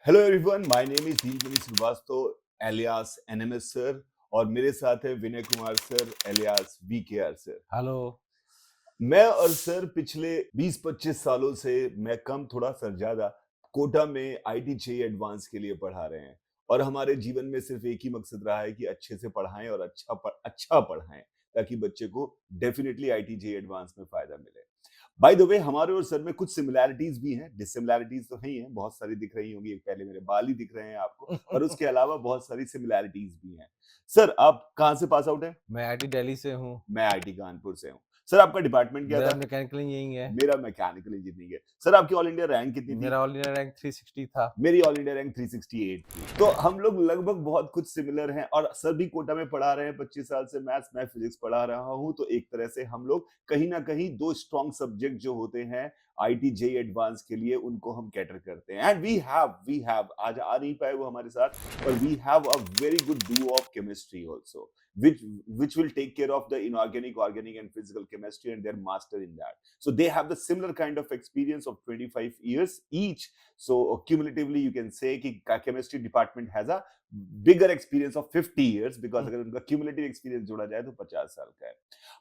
Hello everyone, my name is Neelmani Srivastava alias NMS sir और मेरे साथ है Vinay Kumar sir alias VKR sir. Hello. मैं और सर पिछले 20-25 सालों से मैं कम थोड़ा सर ज्यादा कोटा में आईटी जेईई एडवांस के लिए पढ़ा रहे हैं और हमारे जीवन में सिर्फ एक ही मकसद रहा है कि अच्छे से पढ़ाएं और अच्छा पढ़ाएं ताकि बच्चे को डेफिनेटली आईटी जेईई एडवांस में फायदा मिले। बाय द वे हमारे और सर में कुछ सिमिलैरिटीज भी हैं, डिससिमिलैरिटीज तो है ही हैं, बहुत सारी दिख रही होंगी, पहले मेरे बाल ही दिख रहे हैं आपको, पर उसके अलावा बहुत सारी सिमिलैरिटीज भी हैं। सर आप कहाँ से पास आउट हैं? मैं आईटी दिल्ली से हूँ। मैं आईटी कानपुर से हूँ। सर आपका डिपार्टमेंट क्या मेरा था? मैकेनिकल इंजीनियरिंग है। मेरा मैकेनिकल इंजीनियरिंग है। सर आपकी ऑल इंडिया रैंक कितनी थी? मेरा ऑल इंडिया रैंक 360 था। मेरी ऑल इंडिया रैंक 368 थी। तो हम लोग लगभग बहुत कुछ सिमिलर हैं और सर भी कोटा में पढ़ा रहे हैं 25 साल से मैथ्स, मैं फिजिक्स पढ़ा रहा हूँ, तो एक तरह से हम लोग कहीं न कहीं 2 स्ट्रॉन्ग सब्जेक्ट जो होते हैं आईटी जेईई एडवांस के लिए उनको हम कैटर करते हैं एंड वी हैव आज आ नहीं पाए वो हमारे साथ, पर we have a very good do of chemistry also which which will take care of the inorganic, organic and physical chemistry and they're master in that. So they have the similar kind of experience of 25 years each. So cumulatively you can say कि chemistry department has a bigger experience of 50 years because अगर उनका cumulative experience जोड़ा जाए तो 50 साल का है।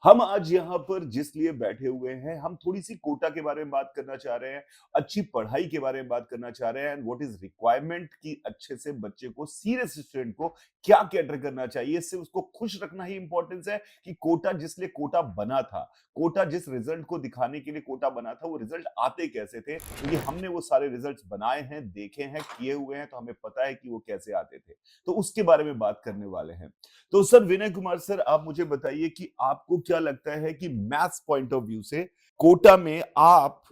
हम आज यहाँ पर जिस लिए बैठे हुए हैं, हम थोड़ी सी कोटा के बारे में बात करना चाह रहे हैं, अच्छी पढ़ाई के बारे में बात करना चाह रहे हैं एंड व्हाट इज रिक्वायरमेंट कि अच्छे से बच्चे को सीरियस स्टूडेंट को क्या कैटर करना चाहिए, इससे उसको खुश रखना ही इंपॉर्टेंस है कि कोटा जिस लिए कोटा बना था, कोटा जिस रिजल्ट को दिखाने के लिए कोटा बना था, वो रिजल्ट आते कैसे थे, क्योंकि हमने वो सारे रिजल्ट्स बनाए हैं, देखे हैं, किए हुए हैं, तो हमें पता है कि वो कैसे आते थे। तो उसके बारे में बात करने वाले हैं। तो सर विनय कुमार सर आप मुझे बताइए कि आपको क्या लगता है कि मैथ्स पॉइंट ऑफ व्यू से कोटा में आप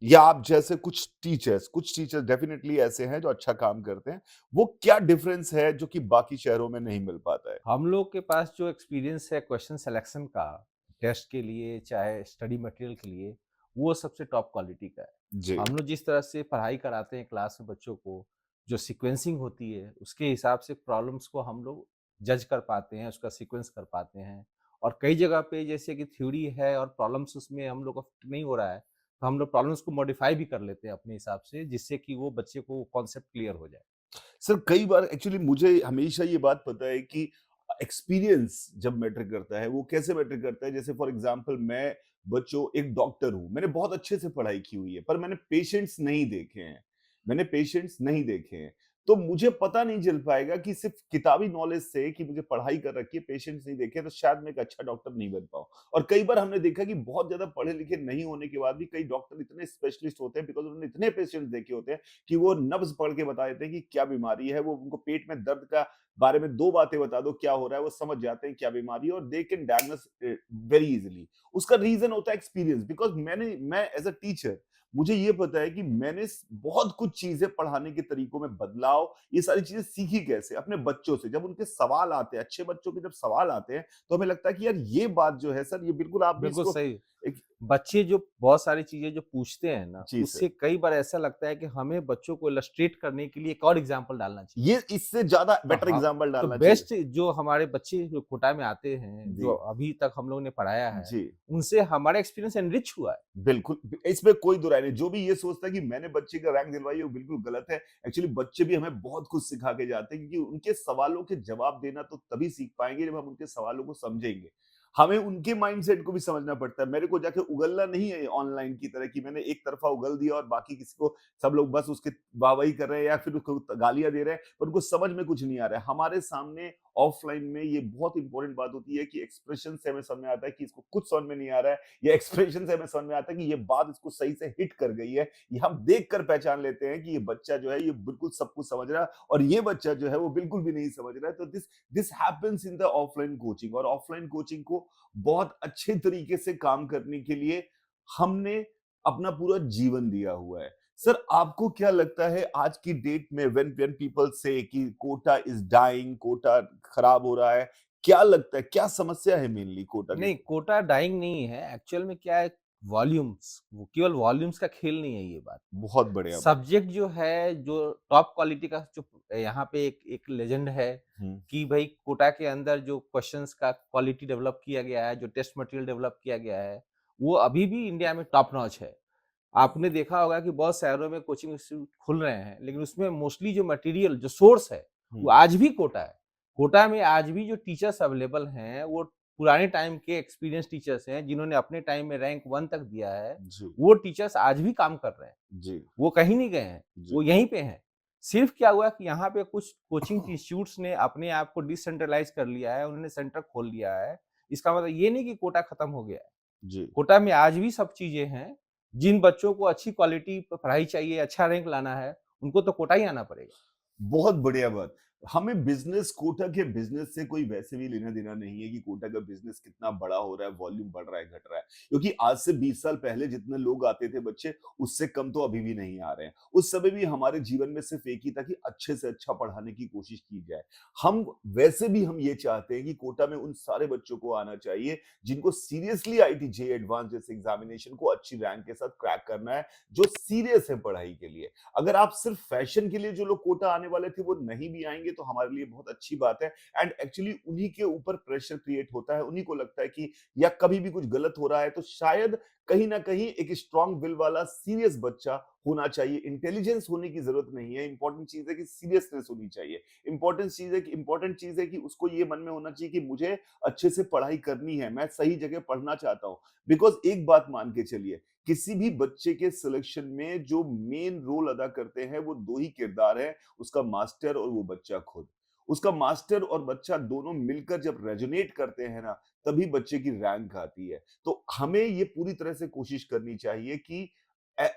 या आप जैसे कुछ टीचर्स डेफिनेटली ऐसे हैं जो अच्छा काम करते हैं, वो क्या डिफरेंस है जो कि बाकी शहरों में नहीं मिल पाता है? हम लोग के पास जो एक्सपीरियंस है क्वेश्चन सिलेक्शन का, टेस्ट के लिए चाहे स्टडी मटेरियल के लिए, वो सबसे टॉप क्वालिटी का है। जी। हम लोग जिस तरह से पढ़ाई कराते हैं क्लास में बच्चों को, जो सीक्वेंसिंग होती है, उसके हिसाब से प्रॉब्लम्स को हम लोग जज कर पाते हैं, उसका सीक्वेंस कर पाते हैं। और कई जगह पे जैसे कि थ्योरी है और प्रॉब्लम्स उसमें हम लोग को फिट नहीं हो रहा है, तो हम लोग प्रॉब्लम्स को मॉडिफाई भी कर लेते हैं अपने हिसाब से, जिससे कि वो बच्चे को कॉन्सेप्ट क्लियर हो जाए। सर कई बार एक्चुअली मुझे हमेशा ये बात पता है कि एक्सपीरियंस जब मैटर करता है, वो कैसे मैटर करता है? जैसे फॉर एग्जांपल मैं बच्चों एक डॉक्टर हूँ, मैंने बहुत अच्छे से पढ़ाई की हुई है, पर मैंने पेशेंट्स नहीं देखे हैं। मैंने पेशेंट्स नहीं देखे हैं। तो मुझे पता नहीं चल पाएगा कि सिर्फ किताबी नॉलेज से कि मुझे पढ़ाई कर रखी है, पेशेंट्स नहीं देखे, तो शायद मैं एक अच्छा डॉक्टर नहीं बन पाऊँ। और कई बार हमने देखा कि बहुत ज़्यादा पढ़े-लिखे नहीं होने के बाद भी कई डॉक्टर इतने स्पेशलिस्ट होते हैं बिकॉज़ उन्होंने इतने पेशेंट्स देखे होते हैं कि वो नब्ज़ पढ़ के बता देते हैं कि क्या बीमारी है, वो उनको पेट में दर्द का बारे में 2 बातें बता दो क्या हो रहा है, वो समझ जाते हैं क्या बीमारी है और they can diagnose very easily. उसका रीज़न होता है एक्सपीरियंस बिकॉज़ मैं एज़ अ टीचर मुझे ये पता है कि मैंने बहुत कुछ चीज़ें पढ़ाने के तरीकों में बदलाव, ये सारी चीज़ें सीखी कैसे? अपने बच्चों से। जब उनके सवाल आते हैं, अच्छे बच्चों के जब सवाल आते हैं, तो हमें लगता है कि यार ये बात जो है सर, ये बिल्कुल आप भी बिल्कुल इसको सही। एक बच्चे जो बहुत सारी चीज़ें जो पूछते हैं ना, जी सर। उससे कई बार ऐसा लगता है कि हमें बच्चों को इलस्ट्रेट करने के लिए एक और एग्ज़ाम्पल डालना चाहिए। ये इससे ज़्यादा तो बेटर हाँ, एग्ज़ाम्पल तो डालना चाहिए। बेस्ट जो हमारे बच्चे जो कोटा में आते हैं, जी, जो अभी तक हम लोगों ने पढ़ाया है, जी। उनसे हमारा एक्सपीरियंस एनरिच हुआ है। बिल्कुल, इसमें कोई दो राय नहीं। जो भी ये सोचता है कि मैंने बच्चे का रैंक दिलवाई है, वो बिल्कुल गलत है। एक्चुअली बच्चे भी हमें बहुत कुछ सिखा के जाते हैं क्योंकि उनके सवालों के जवाब देना तो तभी सीख पाएँगे जब हम उनके सवालों को समझेंगे। हमें उनके माइंडसेट को भी समझना पड़ता है। मेरे को जाके उगलना नहीं है ऑनलाइन की तरह कि मैंने एक तरफ़ा उगल दिया और बाकी किसी को सब लोग बस उसकी वाह-वाही कर रहे हैं या फिर उसको गालियाँ दे रहे हैं, पर उनको समझ में कुछ नहीं आ रहा है। हमारे सामने ऑफलाइन में ये बहुत इंपॉर्टेंट बात होती है कि एक्सप्रेशन से हमें समझ में आता है कि इसको कुछ समझ में नहीं आ रहा है या एक्सप्रेशन से हमें समझ में आता है कि ये बात इसको सही से हिट कर गई है। ये हम देख कर पहचान लेते हैं कि ये बच्चा जो है ये बिल्कुल सब कुछ समझ रहा है और ये बच्चा जो है वो बिल्कुल भी नहीं समझ रहा है। तो this this happens in the offline coaching और ऑफलाइन कोचिंग को बहुत अच्छे तरीके से काम करने के लिए हमने अपना पूरा जीवन दिया हुआ है। सर आपको क्या लगता है आज की डेट में व्हेन पीपल से कि कोटा इज डाइंग, कोटा खराब हो रहा है, क्या लगता है क्या समस्या है मेनली कोटा की? नहीं, कोटा डाइंग नहीं है, एक्चुअल में क्या है वॉल्यूम्स, वो केवल वॉल्यूम्स का खेल नहीं है ये बात। बहुत बढ़िया बात। सब्जेक्ट जो है, जो टॉप क्वालिटी का जो यहाँ पे एक एक लेजेंड है हुँ, कि भई कोटा के अंदर जो क्वेश्चंस का क्वालिटी डेवलप किया गया है, जो टेस्ट मटेरियल डेवलप किया गया है, वो अभी भी इंडिया में टॉप नॉच है। आपने देखा होगा कि बहुत शहरों में कोचिंग इंस्टीट्यूट खुल रहे हैं, लेकिन उसमें मोस्टली जो मटेरियल, जो सोर्स है, वो हुँ, आज भी कोटा है। कोटा में आज भी जो टीचर्स अवेलेबल हैं, वो पुराने टाइम के एक्सपीरियंस टीचर्स हैं, जिन्होंने अपने टाइम में रैंक 1 तक दिया है। जी, वो टीचर्स आज भी काम कर रहे हैं, जी, वो कहीं नहीं गए हैं, जी। वो यहीं पे हैं। सिर्फ़ क्या हुआ कि यहाँ पे कुछ कोचिंग इंस्टीट्यूट्स ने अपने आप को डिसेंट्रलाइज़ कर लिया है, उन्होंने सेंटर खोल लिया है। इसका मतलब ये नहीं कि कोटा खत्म हो गया है। जी, कोटा में आज भी सब चीज़ें हैं, जिन बच्चों को अच्छी क्वालिटी प पढ़ाई चाहिए, अच्छा रैंक लाना है, उनको तो कोटा ही आना पड़ेगा। बहुत बढ़िया बात। हमें बिज़नेस कोटा के बिज़नेस से कोई वैसे भी लेना-देना नहीं है कि कोटा का बिज़नेस कितना बड़ा हो रहा है, वॉल्यूम बढ़ रहा है, घट रहा है। क्योंकि आज से 20 साल पहले जितने लोग आते थे बच्चे, उससे कम तो अभी भी नहीं आ रहे हैं। उस समय भी हमारे जीवन में सिर्फ़ एक ही था कि अच्छे से अच्छा पढ़ाने की कोशिश की जाए। हम वैसे भी हम ये चाहते हैं कि कोटा में उन सारे बच्चों को आना चाहिए, जिनको सीरियसली आईआईटी जेईई एडवांस जैसे एग्ज़ामिनेशन को अच्छी रैंक के साथ क्रैक करना है, जो सीरियस है पढ़ाई के लिए। अगर आप सिर्फ फैशन के लिए जो लोग कोटा आने वाले थे वो नहीं भी आएंगे तो हमारे लिए बहुत अच्छी बात है एंड एक्चुअली उन्हीं के ऊपर प्रेशर क्रिएट होता है उन्हीं को लगता है कि या कभी भी कुछ गलत हो रहा है तो शायद कहीं ना कहीं एक स्ट्रांग विल वाला सीरियस बच्चा होना चाहिए इंटेलिजेंस होने की जरूरत नहीं है इंपॉर्टेंट चीज है कि सीरियसनेस होनी चाहिए इंपॉर्टेंट चीज है कि उसको ये मन में होना चाहिए कि मुझे अच्छे से पढ़ाई करनी है मैं सही जगह पढ़ना चाहता हूँ बिकॉज एक बात मान के चलिए किसी भी बच्चे के सिलेक्शन में जो मेन रोल अदा करते हैं वो दो ही किरदार है उसका मास्टर और वो बच्चा खुद उसका मास्टर और बच्चा दोनों मिलकर जब रेजोनेट करते हैं ना तभी बच्चे की रैंक आती है तो हमें ये पूरी तरह से कोशिश करनी चाहिए कि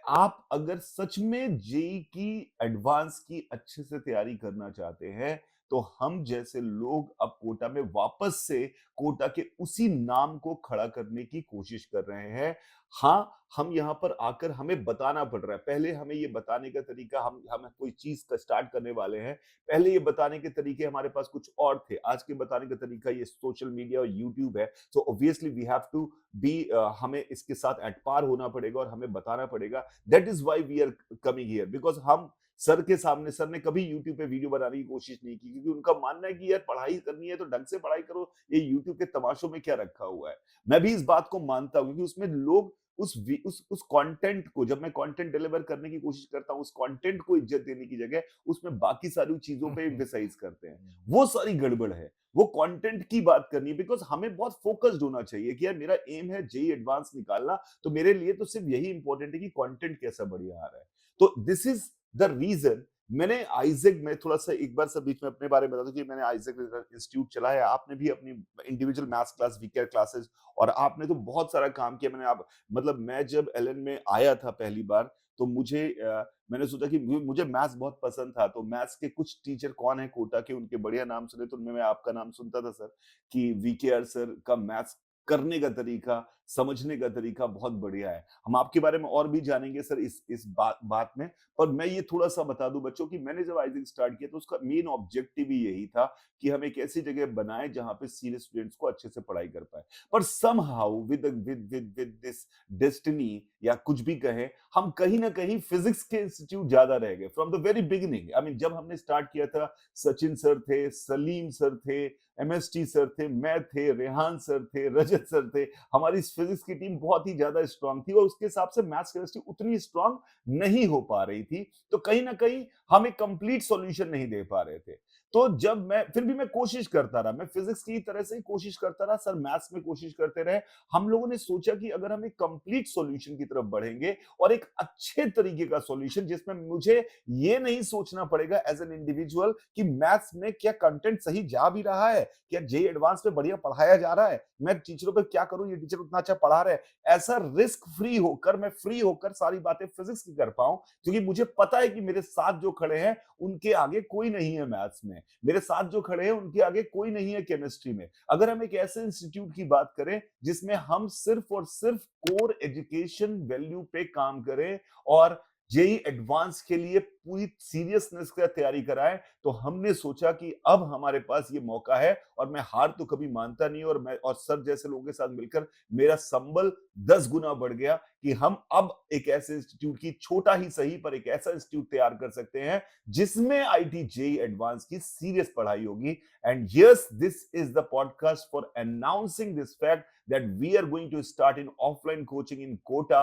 आप अगर सच में जेई की एडवांस की अच्छे से तैयारी करना चाहते हैं तो हम जैसे लोग अब कोटा में वापस से कोटा के उसी नाम को खड़ा करने की कोशिश कर रहे हैं हाँ, हम यहाँ पर आकर हमें बताना पड़ रहा है। पहले हमें ये बताने का तरीका हम कोई चीज़ का स्टार्ट करने वाले हैं। पहले ये बताने के तरीके हमारे पास कुछ और थे। आज के बताने का तरीका ये सोशल मीडिया और यूट्यूब है। So obviously we have to be हमें इसके साथ एट पार होना पड़ेगा और हमें बताना पड़ेगा। That is why we are coming here because हम सर के सामने सर ने कभी यूट्यूब पे वीडियो बनाने की कोशिश नहीं की क्योंकि उनका मानना है कि यार पढ़ाई करनी है तो ढंग से पढ़ाई करो। ये यूट्यूब के तमाशों में क्या रखा हुआ है? मैं भी इस बात को मानता हूँ क्योंकि उसमें लोग उस कंटेंट को जब मैं कंटेंट डिलीवर करने की कोशिश करता हूँ उस कंटेंट को इज्जत देने की जगह उसमें बाकी सारी चीजों पे एम्फेसाइज करते हैं वो सारी गड़बड़ है वो कंटेंट की बात करनी है बिकॉज हमें बहुत फोकस्ड होना चाहिए कि यार मेरा एम है जेई एडवांस निकालना तो मेरे लिए तो सिर्फ यही इंपॉर्टेंट है कि कंटेंट कैसा बढ़िया आ रहा है तो दिस इज द रीजन मैंने आइजैक में थोड़ा सा एक बार सब बीच में अपने बारे में बता दूं कि मैंने आइजैक इंस्टीट्यूट चलाया आपने भी अपनी individual maths class WeCare classes और आपने तो बहुत सारा काम किया मैंने आप मतलब मैं जब एलन में आया था पहली बार तो मैंने सोचा कि मुझे मैथ्स बहुत पसंद था तो मैथ्स के कुछ टीचर कौन है कोटा के उनके बढ़िया नाम सुने तो उनमें मैं आपका नाम सुनता था सर कि वीकेआर सर का मैथ्स करने का तरीका समझने का तरीका बहुत बढ़िया है हम आपके बारे में और भी जानेंगे सर इस बात में पर मैं ये थोड़ा सा बता दूं बच्चों की मैंने जब आइजिंग स्टार्ट किया तो उसका मेन ऑब्जेक्टिव ही यही था कि हम एक ऐसी जगह बनाए जहां पे सीनियर स्टूडेंट्स को अच्छे से पढ़ाई कर पाए पर समहाउ विद दिस डेस्टिनी या कुछ भी कहें हम कहीं ना कहीं फिजिक्स के इंस्टीट्यूट ज्यादा रह गए from the very beginning I mean जब हमने स्टार्ट किया था सचिन सर थे सलीम सर थे एमएसटी सर थे मैं थे रेहान सर थे रजत सर थे हमारी फिजिक्स की टीम बहुत ही ज्यादा स्ट्रांग थी और उसके हिसाब से मैथ्स केमिस्ट्री उतनी स्ट्रांग नहीं हो पा रही थी तो कहीं ना कहीं हम एक कंप्लीट सॉल्यूशन नहीं दे पा रहे थे तो जब मैं फिर भी मैं कोशिश करता रहा मैं फिजिक्स की तरह से ही कोशिश करता रहा सर मैथ्स में कोशिश करते रहे हम लोगों ने सोचा कि अगर हम एक कंप्लीट सॉल्यूशन की तरफ बढ़ेंगे और एक अच्छे तरीके का सॉल्यूशन जिसमें मुझे ये नहीं सोचना पड़ेगा एज एन इंडिविजुअल कि मैथ्स में क्या कंटेंट सही जा भी रहा है क्या जेई एडवांस में बढ़िया पढ़ाया जा रहा है मैं टीचरों पे क्या करूं ये टीचर उतना अच्छा पढ़ा रहे हैं ऐसा रिस्क फ्री होकर मैं फ्री होकर सारी बातें फिजिक्स की कर पाऊं क्योंकि मुझे पता है कि मेरे साथ जो खड़े हैं उनके आगे कोई नहीं है मैथ्स में मेरे साथ जो खड़े हैं उनके आगे कोई नहीं है केमिस्ट्री में अगर हम एक ऐसे इंस्टीट्यूट की बात करें जिसमें हम सिर्फ और सिर्फ कोर एजुकेशन वैल्यू पे काम करें और जेई एडवांस के लिए पूरी सीरियसनेस से तैयारी कराएं तो हमने सोचा कि अब हमारे पास ये मौका है और मैं हार तो कभी मानता नहीं और मैं और सर जैसे लोगों के साथ मिलकर मेरा संबल 10 गुना बढ़ गया कि हम अब एक ऐसे इंस्टीट्यूट की, छोटा ही सही पर एक ऐसा इंस्टीट्यूट तैयार कर सकते हैं जिसमें आईटी जेई एडवांस की सीरियस पढ़ाई होगी। And yes, this is the podcast for announcing this fact that we are going to start in offline coaching in Kota.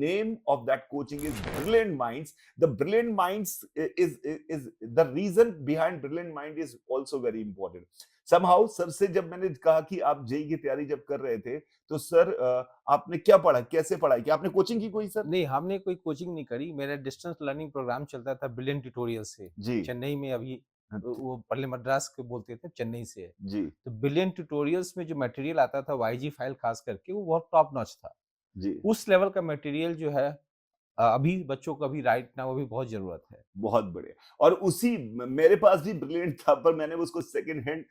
Name of that coaching is Brilliant Minds. The Brilliant Minds is the reason behind Brilliant Mind is also very important. Somehow sir से जब मैंने कहा कि आप JEE की तैयारी जब कर रहे थे, तो सर आपने क्या पढ़ा, कैसे पढ़ाई की, आपने कोचिंग की कोई सर? नहीं, हमने कोई कोचिंग नहीं करी, मेरा डिस्टेंस लर्निंग प्रोग्राम चलता था ब्रिलियंट ट्यूटोरियल से। जी। चेन्नई में अभी अच्छा, वो पहले मद्रास के बोलते थे, चेन्नई से है। जी। तो ब्रिलियंट ट्यूटोरियल्स में जो मटेरियल आता था वाईजी फाइल खास करके, वो बहुत टॉप नॉच था। जी। उस लेवल का मटेरियल जो है अभी बच्चों को अभी राइट नाउ अभी बहुत ज़रूरत है। बहुत बढ़िया। और उसी मेरे पास भी ब्रिलियंट था, पर मैंने उसको सेकंड हैंड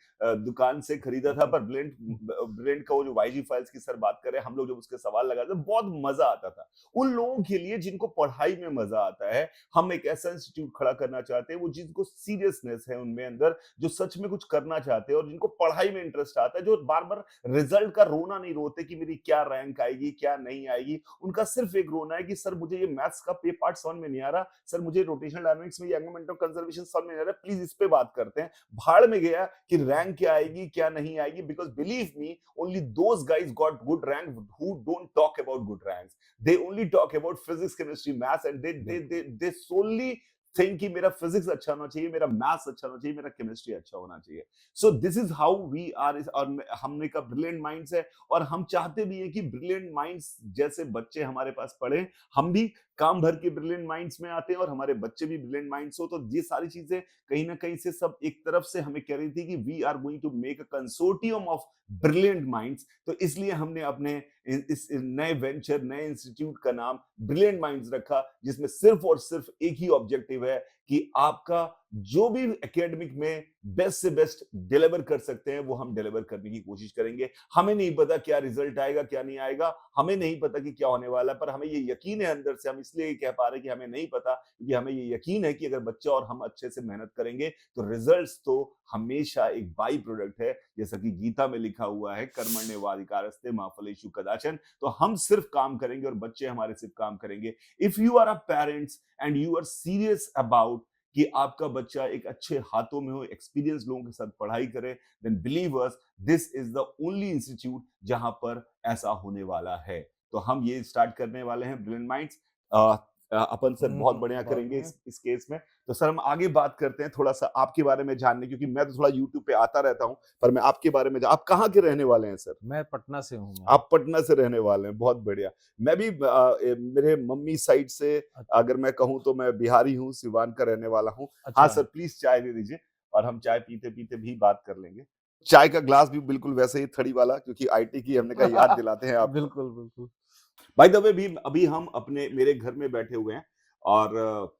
दुकान से खरीदा था। पर ब्रिलियंट ब्रिलियंट का वो जो वाईजी फाइल्स की सर बात कर रहे हैं, हम लोग जब उसके सवाल लगाते थे, बहुत मजा आता था। उन लोगों के लिए जिनको पढ़ाई में मजा आता है, हम एक ऐसा इंस्टीट्यूट खड़ा करना चाहते हैं, वो जिनको सीरियसनेस है उनमें अंदर, जो सच में कुछ करना चाहते हैं और जिनको पढ़ाई में इंटरेस्ट आता है, जो बार बार रिजल्ट का रोना नहीं रोते कि मेरी क्या रैंक आएगी, क्या नहीं आएगी। उनका सिर्फ एक रोना है कि सर मुझे ये मैथ्स का पे पार्ट समझ में नहीं आ रहा, सर मुझे रोटेशनल डायनामिक्स में ये एंगल ऑफ कंजर्वेशन समझ में नहीं आ रहा, प्लीज इस पे बात करते हैं। भाड़ में गया कि रैंक क्या आएगी, क्या नहीं आएगी, because believe me, only those guys got good rank who don't talk about good ranks. They only talk about physics, chemistry, maths, and they solely think कि मेरा फिजिक्स अच्छा होना चाहिए, मेरा मैथ्स अच्छा होना चाहिए, मेरा केमिस्ट्री अच्छा होना चाहिए। So this is how we are. और हमने का ब्रिलियंट माइंड्स है, और हम चाहते भी हैं कि ब्रिलियंट माइंड्स जैसे बच्चे हमारे पास पढ़े। हम भी काम भर के ब्रिलियंट माइंड्स में आते हैं और हमारे बच्चे भी ब्रिलियंट माइंड्स हो। तो ये सारी चीजें कहीं ना कहीं से सब एक तरफ से हमें कह रही थी कि we are going to make a consortium of brilliant minds. तो इसलिए हमने अपने इस नए वेंचर, नए इंस्टीट्यूट का नाम ब्रिलियंट माइंड्स रखा, जिसमें सिर्फ और सिर्फ एक ही ऑब्जेक्टिव है कि आपका जो भी एकेडमिक में बेस्ट से बेस्ट डिलीवर कर सकते हैं, वो हम डिलीवर करने की कोशिश करेंगे। हमें नहीं पता क्या रिजल्ट आएगा, क्या नहीं आएगा, हमें नहीं पता कि क्या होने वाला है, पर हमें ये यकीन है अंदर से। हम इसलिए कह पा रहे हैं कि हमें नहीं पता, क्योंकि हमें ये यकीन है कि अगर बच्चा और हम अच्छे से मेहनत करेंगे तो रिजल्ट्स तो हमेशा एक बाई प्रोडक्ट है। जैसा कि गीता में लिखा हुआ है, कर्मण्येवाधिकारस्ते मा फलेषु कदाचन। तो हम सिर्फ काम करेंगे और बच्चे हमारे सिर्फ काम करेंगे। If you are a parents and you are serious about कि आपका बच्चा एक अच्छे हाथों में हो, एक्सपीरियंस लोगों के साथ पढ़ाई करे, then believe us, this is the only institute जहां पर ऐसा होने वाला है। तो हम ये स्टार्ट करने वाले हैं ब्रिलियंट माइंड्स। अपन सर बहुत बढ़िया बहुत करेंगे बढ़िया। इस केस में। तो सर हम आगे बात करते हैं थोड़ा सा आपके बारे में जानने, क्योंकि मैं तो थोड़ा यूट्यूब पे आता रहता हूँ, पर मैं आपके बारे में आप कहाँ के रहने वाले हैं सर? मैं पटना से हूँ मैं। आप पटना से रहने वाले हैं, बहुत बढ़िया। मैं भी मेरे मम्मी साइड से अच्छा, अगर मैं कहूँ तो मैं बिहारी हूँ, सिवान का रहने वाला हूँ। हाँ अच्छा। सर, प्लीज चाय दे दीजिए, और हम चाय पीते-पीते भी बात कर लेंगे। चाय का ग्लास भी बिल्कुल वैसे ही थड़ी वाला, क्योंकि आईटी की हमने कहा याद दिलाते हैं आपको। बिल्कुल, बिल्कुल। बाय द वे भी अभी हम अपने मेरे घर में बैठे हुए हैं, और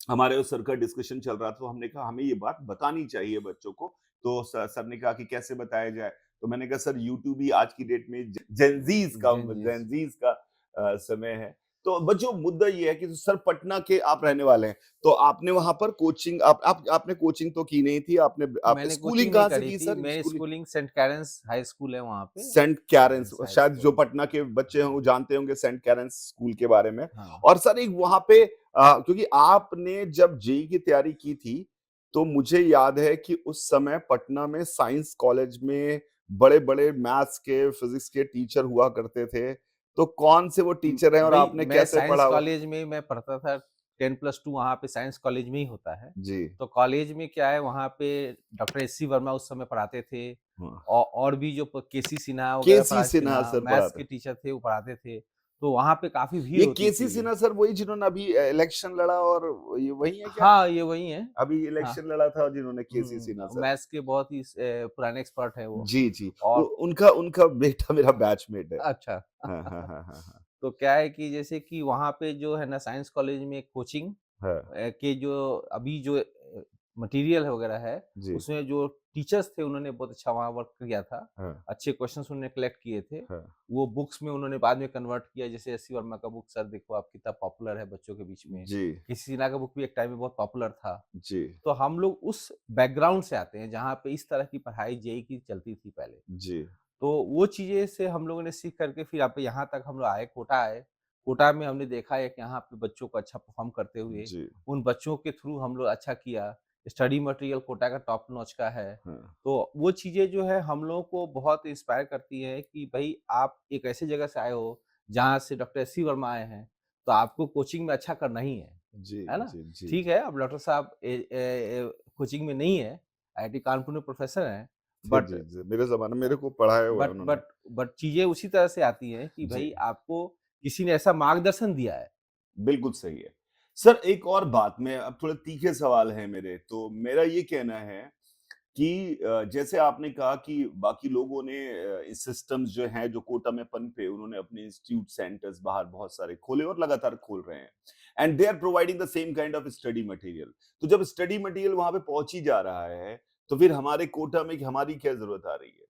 हमारे उस सर का डिस्कशन चल रहा था, तो हमने कहा हमें ये बात बतानी चाहिए बच्चों को। तो सर ने कहा कि कैसे बताया जाए? तो मैंने कहा सर यूट्यूब ही आज की डेट में जेनज़ीज़। जेनज़ीज़ का समय है। तो बच्चों मुद्दा ये है कि सर पटना के आप रहने वाले हैं, तो आपने वहाँ पर कोचिंग आपने कोचिंग तो की नहीं थी, आपने आप मैंने स्कूलिंग कोचिंग नहीं कहाँ से करी की थी, सर? मेरी schooling schooling Saint Karen's High School है वहाँ पे, सेंट कैरेंस, हाई शायद जो स्कूल। पटना के बच्चे हैं वो जानते होंगे सेंट कैरेंस स्कूल के बारे में। हाँ। और सर एक वहां पे क्योंकि आपने जब जेई की तैयारी की थी, तो मुझे याद है कि उस समय पटना में साइंस कॉलेज में बड़े-बड़े मैथ्स के, फिजिक्स के टीचर हुआ करते थे। तो कौन से वो टीचर हैं और वही आपने मैं कैसे साइंस पढ़ा? कॉलेज में मैं पढ़ता था 10+2 वहाँ पे साइंस कॉलेज में ही होता है। जी। तो कॉलेज में क्या है वहाँ पे डॉक्टर एस सी वर्मा उस समय पढ़ाते थे हाँ। और भी जो केसी सिन्हा वगैरह केसी सिन्हा सर मैथ्स पढ़ाते। के टीचर थे वो पढ़ाते थे। तो वहाँ पे काफ़ी भीड़ ये होती केसी थी। सिन्हा सर वही जिन्होंने अभी इलेक्शन लड़ा, और ये वही है क्या? हाँ, ये वही हैं। अभी हाँ। इलेक्शन लड़ा था जिन्होंने, केसी सिन्हा सर। मैथ्स के बहुत ही पुराने एक्सपर्ट हैं वो जी, जी। और उनका उनका बेटा मेरा बैचमेट है। अच्छा। हाँ, हाँ, हाँ, हाँ, हाँ। तो क्या है कि जैसे कि वहाँ पे जो है ना साइंस कॉलेज में कोचिंग हाँ, के जो अभी जो मटेरियल है वगैरह है, जी। उसमें जो टीचर्स थे उन्होंने बहुत अच्छा वहाँ वर्क किया था। हाँ, अच्छे क्वेश्चन्स उन्होंने कलेक्ट किए थे। हाँ। वो बुक्स में उन्होंने बाद में कन्वर्ट किया जैसे एस सी वर्मा का बुक सर देखो आप कितना पॉपुलर है बच्चों के बीच में। जी, किसी सिन्हा का बुक भी एक टाइम में बहुत पॉपुलर था। जी, तो हम लोग उस बैकग्राउंड से आते हैं जहाँ पे इस तरह की पढ़ाई जेईई की चलती थी पहले। जी, तो वो चीज़ें से हम लोगों ने सीख करके फिर आप यहाँ तक हम लोग आए, कोटा आए। कोटा में हमने देखा है कि यहाँ पे बच्चों को अच्छा परफ़ॉर्म करते हुए, जी। उन बच्चों के थ्रू हम लोग अच्छा किया। स्टडी मटेरियल कोटा का टॉप नॉच का है। हाँ। तो वो चीज़ें जो है हम लोगों को बहुत इंस्पायर करती हैं कि भई आप एक ऐसी जगह से आए हो, जहाँ से डॉक्टर एस सी वर्मा आए हैं, तो आपको कोचिंग में अच्छा करना ही जी, है ना? जी, जी। ठीक है, अब डॉक्टर साहब कोचिंग में नहीं है, आईआईटी कानपुर में प्रोफ़ेसर हैं, थे बट जी, जी। मेरे ज़माने में मेरे को पढ़ाया हुआ है बट उन्होंने। बट बट चीज़ें उसी तरह से आती हैं कि जी। भई आपको किसी ने ऐसा मार्गदर्शन दिया है। बिल्कुल सही है। सर एक और बात मैं अब थोड़े तीखे सवाल हैं मेरे, तो मेरा ये कहना है कि जैसे आपने कहा कि बाकी लोगों ने सिस्टम्स जो हैं जो कोटा में पनपे उन्होंने अपने इंस्टीट्यूट सेंटर्स बाहर बहुत सारे खोले और लगातार खोल रहे हैं and they are providing the same kind of study material. तो जब स्टडी मटेरियल वहां पे पहुंच ही जा रहा है तो फिर हमारे कोटा में हमारी क्या जरूरत आ रही है?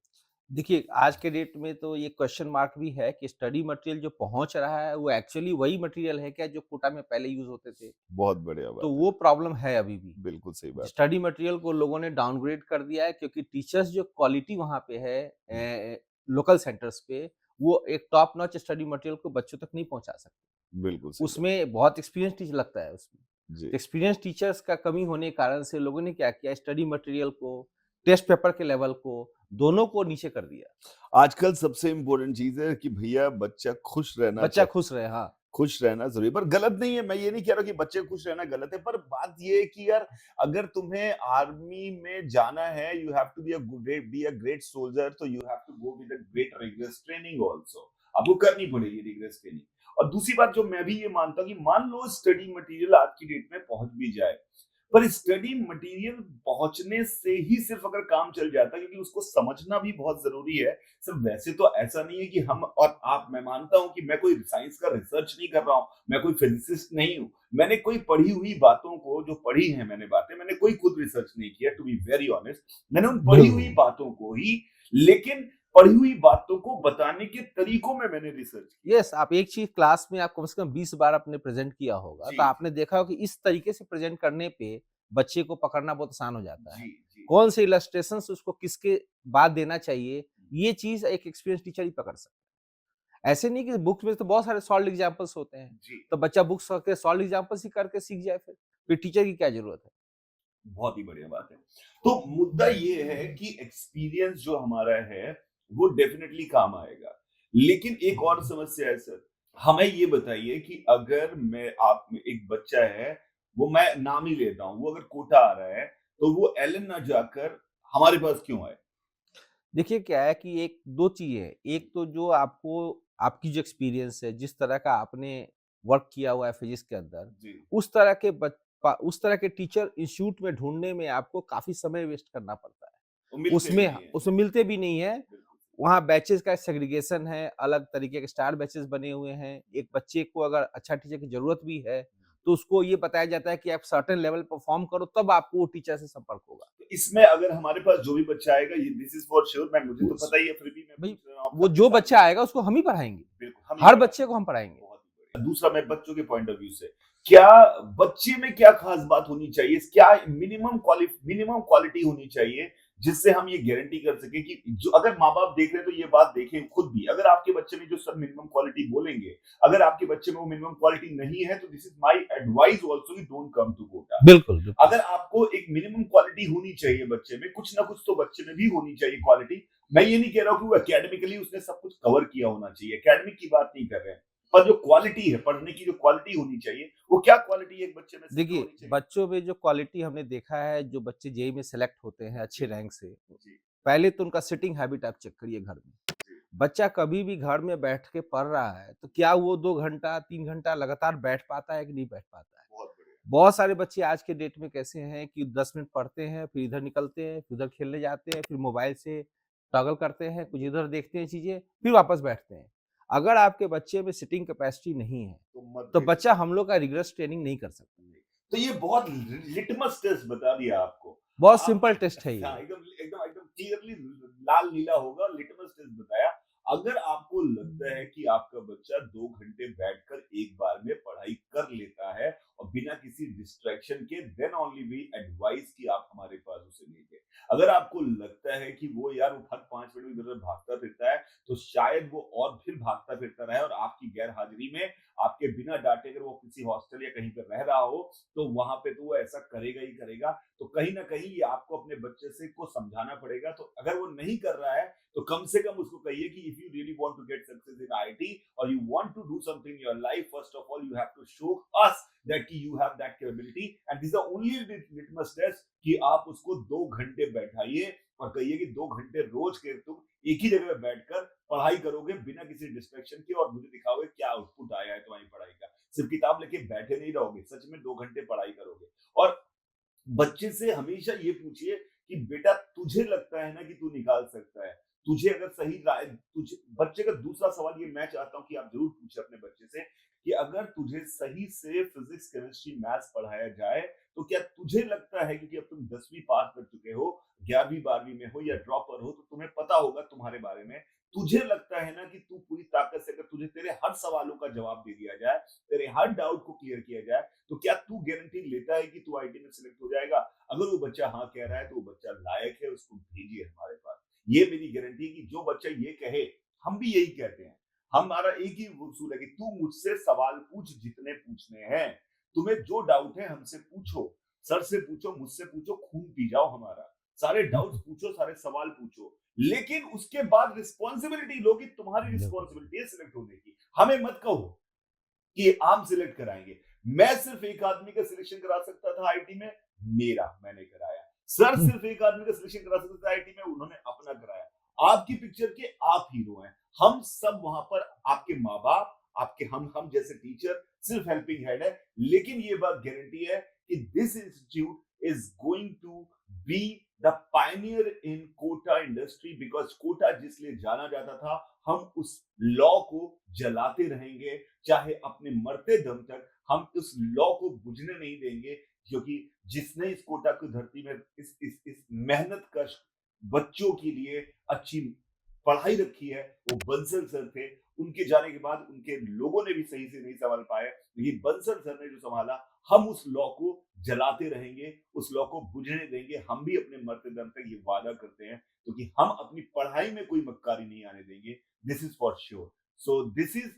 देखिए, आज के डेट में तो ये क्वेश्चन मार्क भी है कि स्टडी मटेरियल जो पहुँच रहा है, वो एक्चुअली वही मटेरियल है क्या जो कोटा में पहले यूज़ होते थे? बहुत बढ़िया तो बात है। वो प्रॉब्लम है अभी भी। बिल्कुल सही बात है। स्टडी मटेरियल को लोगों ने डाउनग्रेड कर दिया है क्योंकि टीचर्स जो क्वालिटी वहाँ पे है लोकल सेंटर्स पे, वो एक टॉप नॉच स्टडी मटेरियल को बच्चों तक नहीं पहुँचा सकते। बिल्कुल सही बात। उसमें बहुत एक्सपीरियंस टीचर लगता है उसमें। जी। एक्सपीरियंस टीचर्स का कमी होने के कारण से लोगों ने क्या किया स्टडी मटेरियल को, टेस्ट पेपर के लेवल को, दोनों को नीचे कर दिया। आजकल सबसे इम्पोर्टेंट चीज है कि भैया बच्चा खुश रहना बच्चा चाहिए। खुश रहे, हाँ। खुश रहना ज़रूरी है, पर गलत नहीं है, मैं ये नहीं कह रहा कि बच्चे खुश रहना गलत है, पर बात ये है कि यार अगर तुम्हें आर्मी में जाना है, you have to be a great soldier, तो you have to go with a great rigorous training also. आपको करनी पड़ेगी रिगरस ट्रेनिंग। और दूसरी बात जो मैं भी ये मानता हूँ कि मान लो स्टडी मटेरियल आज की डेट में पहुंच भी जाए, पर स्टडी मटेरियल पहुंचने से ही सिर्फ अगर काम चल जाता है, क्योंकि उसको समझना भी बहुत जरूरी है। सिर्फ वैसे तो ऐसा नहीं है कि हम और आप, मैं मानता हूं कि मैं कोई साइंस का रिसर्च नहीं कर रहा हूं, मैं कोई फिजिसिस्ट नहीं हूं। मैंने कोई पढ़ी हुई बातों को, जो पढ़ी है मैंने बातें, मैंने कोई खुद रिसर्च नहीं किया, टू बी वेरी ऑनेस्ट। मैंने उन पढ़ी हुई बिल्कुल। बातों को ही, लेकिन पढ़ी हुई बातों को बताने के तरीकों में मैंने रिसर्च किया। यस, आप एक चीज़ क्लास में आप कम से कम 20 बार आपने प्रेज़ेंट किया होगा, जी तो आपने देखा होगा कि इस तरीके से प्रेज़ेंट करने पे बच्चे को पकड़ना बहुत आसान हो जाता है। जी जी। कौन से इलस्ट्रेशंस उसको किसके बाद देना चाहिए, ये चीज़ एक एक्सपीरियंस टीचर ही पकड़ सकता है। ऐसे नहीं कि बुक्स में तो बहुत सारे सॉल्ड एग्ज़ाम्पल्स होते हैं, जी। तो बच्चा बुक्स के सॉल्ड एग्ज़ाम्पल्स ही करके सीख जाए फिर टीचर की क्या ज़रूरत है? बहुत ही बढ़िया बात है। तो मुद्दा ये है कि एक्सपीरियंस जो हमारा है, वो डेफिनिटली काम आएगा। लेकिन एक और समस्या है सर, हमें ये बताइए कि अगर मैं आप में एक बच्चा है, वो मैं नाम ही लेता हूँ, वो अगर कोटा आ रहा है, तो वो एलन ना जाकर हमारे पास क्यों आए? देखिए क्या है कि एक 2 चीज़ें हैं, एक तो जो आपको आपकी जो एक्सपीरियंस है, जिस तरह का आपने वर्क किया हुआ है फिज़िक्स के अंदर, जी, उस तरह के उस तरह के टीचर इंस्टीट्यूट में ढूँढने में आपको काफ़ी समय वेस्ट करना पड़ता है। वो मिलते भी उसमें नहीं है। उसमें मिलते भी नहीं हैं, बिल्कुल। वहाँ बैचेज़ का सेग्रीगेशन है, अलग तरीके के स्टार बैचेज़ बने हुए हैं। एक बच्चे को अगर अच्छा टीचर की ज़रूरत भी है, तो उसको ये बताया जाता है कि आप सर्टेन लेवल परफ़ॉर्म करो, तब आपको वो टीचर से संपर्क होगा। तो इसमें अगर हमारे पास जो भी बच्चा आएगा, ये दिस इज़ फॉर श्योर, मैं मुझे तो उस पता ही है, फिर भी मैं भई पूछ रहा हूँ वो आपसे जो ताकि बच्चा आएगा उसको हम ही पढ़ाएँगे। बिल्कुल, हम ही हर पढ़ाएँ। बच्चे को हम पढ़ाएँगे। बहुत ही बढ़िया। दूसरा मैं बच्चों के पॉइंट ऑफ व्यू से, क्या बच्चे में क्या खास बात होनी चाहिए? क्या मिनिमम क्वालिटी होनी चाहिए, जिससे हम ये गारंटी कर सकें कि जो अगर माँ-बाप देख रहे हैं, तो ये बात देखें खुद भी। अगर आपके बच्चे में जो सर मिनिमम क्वालिटी बोलेंगे, अगर आपके बच्चे में वो मिनिमम क्वालिटी नहीं है, तो this is my advice also कि डोंट कम टू कोटा। बिल्कुल, बिल्कुल। अगर आपको एक मिनिमम क्वालिटी होनी चाहिए बच्चे में, कुछ ना कुछ तो बच्चे में भी होनी चाहिए क्वालिटी। मैं ये नहीं कह रहा हूँ कि वो एकेडमिकली उसने सब कुछ कवर किया होना चाहिए, एकेडमिक की बात नहीं कर रहे हैं। पर जो क्वालिटी है, पढ़ने की जो क्वालिटी होनी चाहिए, वो क्या क्वालिटी एक बच्चे में सिद्ध देखिए, होनी चाहिए? बच्चों में जो क्वालिटी हमने देखा है, जो बच्चे जेईई में सेलेक्ट होते हैं अच्छे जी, रैंक से, जी, पहले तो उनका सिटिंग हैबिट आप चेक करिए घर में। जी। बच्चा कभी भी घर में बैठ के पढ़ रहा है, तो क्या वो 2 घंटा, 3 घंटा लगातार बैठ पाता है कि नहीं बैठ पाता है? बहुत बढ़िया। बहुत सारे बच्चे आज के डेट में कैसे हैं कि 10 मिनट पढ़ते हैं, फिर इधर निकलते हैं, फिर उधर खेलने जाते हैं, फिर मोबाइल से टॉगल करते हैं, कुछ इधर देखते हैं चीज़ें, फिर वापस बैठते हैं। अगर आपके बच्चे में सिटिंग कैपेसिटी नहीं है, तो मत तो भेजो। बच्चा हम लोग का रिगरस ट्रेनिंग नहीं कर सकता। तो ये बहुत लिटमस टेस्ट बता दिया आपको। बहुत आप सिंपल टेस्ट है हाँ, ये। एकदम क्लियरली लाल नीला होगा, लिटमस टेस्ट बताया। अगर आपको लगता है कि आपका बच्चा 2 घंटे बैठकर एक बार में पढ़ाई कर लेता है और बिना किसी डिस्ट्रैक्शन के, देन ओनली वी एडवाइस कि आप हमारे पास उसे भेजें। अगर आपको लगता है कि वो यार वो हर 5 मिनट में इधर-उधर भागता फिरता है, तो शायद वो और फिर भागता फिरता रहे और आपकी गैर हाजिरी में आपके बिना डांटे अगर वो किसी हॉस्टल या कहीं पे रह रहा हो तो वहां पे तो वो ऐसा करेगा ही करेगा। तो कहीं ना कहीं ये आपको अपने बच्चे से को समझाना पड़ेगा। तो अगर वो नहीं कर रहा है तो कम से कम उसको कहिए कि if you really want to get success in IT और you want to do something in your life, first of all you have to show us that कि you have that capability and this is the only litmus test कि आप उसको 2 घंटे बैठाइए और कहिए कि 2 घंटे रोज के तुम एक ही जगह पे बैठकर पढ़ाई करोगे बिना किसी डिस्ट्रैक्शन के और मुझे दिखाओगे क्या आउटपुट आया है तुम्हारी पढ़ाई का। सिर्फ किताब लेके बैठे नहीं रहोगे, सच में 2 घंटे पढ़ाई करोगे। और बच्चे से हमेशा ये पूछिए कि बेटा तुझे लगता है ना कि तू निकाल सकता है, तुझे अगर सही राय तुझे बच्चे का दूसरा सवाल ये मैं चाहता हूँ कि आप जरूर पूछे अपने बच्चे से कि अगर तुझे सही से फिजिक्स केमिस्ट्री मैथ्स पढ़ाया जाए तो क्या तुझे लगता है, क्योंकि अब तुम 10वीं पार कर चुके हो, 11वीं 12वीं में हो या ड्रॉपर हो तो तुम्हें पता होगा तुम्हारे बारे में, तुझे लगता है ना कि तू पूरी ताकत से अगर तुझे तेरे हर सवालों का जवाब दे दिया जाए, तेरे हर डाउट को क्लियर किया जाए, तो क्या तू गारंटी लेता है कि तू आईटी में सिलेक्ट हो जाएगा? अगर वो बच्चा हाँ कह रहा है तो वो बच्चा लायक है, उसको भेजिए हमारे पास। ये मेरी गारंटी है कि जो बच्चा ये कहे, हम भी यही कहते हैं। हमारा एक ही उसूल है कि तू मुझसे सवाल पूछ जितने पूछने हैं। तुम्हें जो डाउट है हमसे पूछो, सर से पूछो, मुझसे पूछो, खून पी जाओ हमारा। सारे डाउट्स पूछो, सारे सवाल पूछो, लेकिन उसके बाद रिस्पॉन्सिबिलिटी लो कि तुम्हारी बिल्कुल। रिस्पॉन्सिबिलिटी है सिलेक्ट होने की। हमें मत कहो कि आप सिलेक्ट कराएंगे। मैं सिर्फ एक आदमी का सिलेक्शन करा सकता था आईटी में, मेरा मैंने कराया। सर सिर्फ एक आदमी का सिलेक्शन करा सकते थे आईटी में, उन्होंने अपना कराया। आपकी पिक्चर के आप हीरो हैं। हम सब वहां पर आपके माँ बाप, आपके हम जैसे टीचर सिर्फ हेल्पिंग हैंड है। लेकिन ये बात गारंटी है कि this institute is going to be the pioneer in Kota industry, because Kota जिसलिए जाना जाता था, हम उस लॉ को जलाते रहेंगे चाहे अपने मरते दम तक। हम उस लॉ को बुझने नहीं देंगे, क्योंकि जिसने इस कोटा की धरती में इस मेहनत कश बच्चों के लिए अच्छी पढ़ाई रखी है, वो बंसल सर थे। उनके जाने के बाद उनके लोगों ने भी सही से नहीं संभाल पाए, लेकिन बंसल सर ने जो संभाला, हम उस लॉ को जलाते रहेंगे, उस लॉ को बुझने देंगे। हम भी अपने मरते दम तक ये वादा करते हैं, क्योंकि हम अपनी पढ़ाई में कोई मक्कारी नहीं आने देंगे। This is for sure. So this is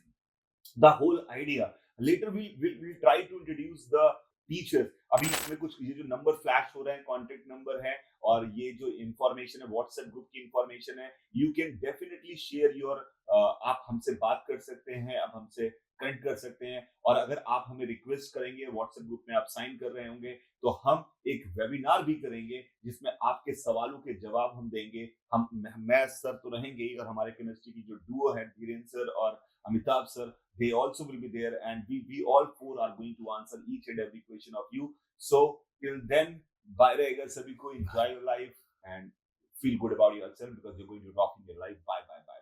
the whole idea. Later we'll try to introduce the teachers. अभी इसमें कुछ ये जो नंबर फ्लैश हो रहे हैं, कॉन्टेक्ट नंबर है और ये जो इंफॉर्मेशन है व्हाट्सएप ग्रुप की इंफॉर्मेशन है, you can definitely share your, आप हमसे बात कर सकते हैं, आप हमसे कनेक्ट कर सकते हैं। और अगर आप हमें रिक्वेस्ट करेंगे, व्हाट्सएप ग्रुप में आप साइन कर रहे होंगे, तो हम एक वेबिनार भी करेंगे जिसमें आपके सवालों के जवाब हम देंगे। हम मैं सर तो रहेंगे ही, और हमारे केमिस्ट्री की जो डुओ है धीरेन्द्र सर और Amitabh sir, they also will be there, and we all four are going to answer each and every question of you. So till then, bye रहेगा सभी को, enjoy your life and feel good about yourself because you're going to rock in your life. Bye bye bye.